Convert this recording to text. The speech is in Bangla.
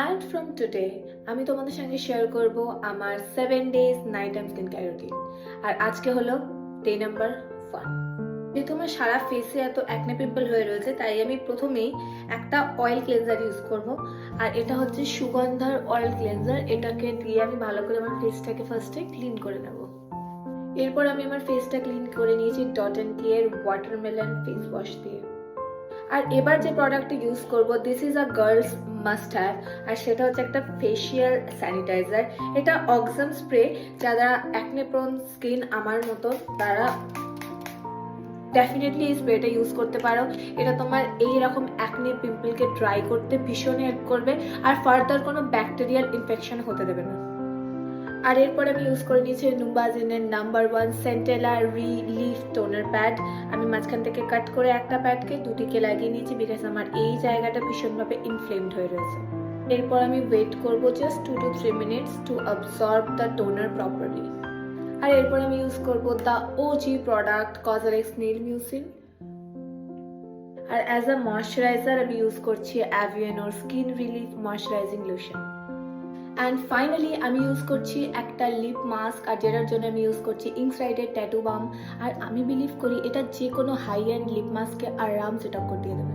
And from today আমি তোমাদের সঙ্গে শেয়ার করব আমার 7 days night time skin care routine আর আজকে হলো ডে নাম্বার 1। যেহেতু আমার সারা ফেসে এত অ্যাকনে পিম্পল হয়ে রয়েছে তাই আমি প্রথমেই একটা অয়েল ক্লেনজার ইউজ করব আর এটা হচ্ছে সুগন্ধার অয়েল ক্লেনজার। এটাকে দিয়ে আমি ভালো করে আমার ফেসটাকে ফার্স্টে ক্লিন করে নেব। এরপর আমি আমার ফেসটা ক্লিন করে নিয়েছি ডট অ্যান্ড কি এর ওয়াটারমেলন ফেস ওয়াশ দিয়ে। আর এবার যে প্রোডাক্টটা ইউজ করব this is a girls must have, আর সেটা হচ্ছে একটা ফেশিয়াল স্যানিটাইজার। এটা অক্সাম স্প্রে। যারা অ্যাকনে প্রোন স্কিন আমার মতো তারা ডেফিনেটলি এই স্প্রেটা ইউজ করতে পারো। এটা তোমার এইরকম অ্যাকনে পিম্পলকে ড্রাই করতে ভীষণ হেল্প করবে আর ফার্দার কোনো ব্যাকটেরিয়াল ইনফেকশন হতে দেবে না। আর এরপর আমি ইউজ করে নিয়েছি নুবাজিনের number 1 centella relief toner pad. আমি মাঝখান থেকে কাট করে একটা প্যাডকে দুটিকে লাগিয়ে নিয়েছি বিকজ আমার এই জায়গাটা ভীষণভাবে ইনফ্লেমড হয়ে রয়েছে। এরপর আমি ওয়েট করব just 2 to 3 minutes to absorb the toner properly. আর এরপর আমি ইউজ করব the OG product COSRX snail mucin. আর অ্যাজ আ ময়শ্চারাইজার আমি ইউজ করছি অ্যাভিয়েনোর skin relief moisturizing lotion. And finally আমি ইউজ করছি একটা লিপ মাস্ক, আর যেটার জন্য আমি ইউজ করছি ইংসরাইডের ট্যাটু বাম। আর আমি বিলিভ করি এটা যে কোনো হাই এন্ড লিপ মাস্ককে আরাম সেট আপ করে দিয়ে দেবে।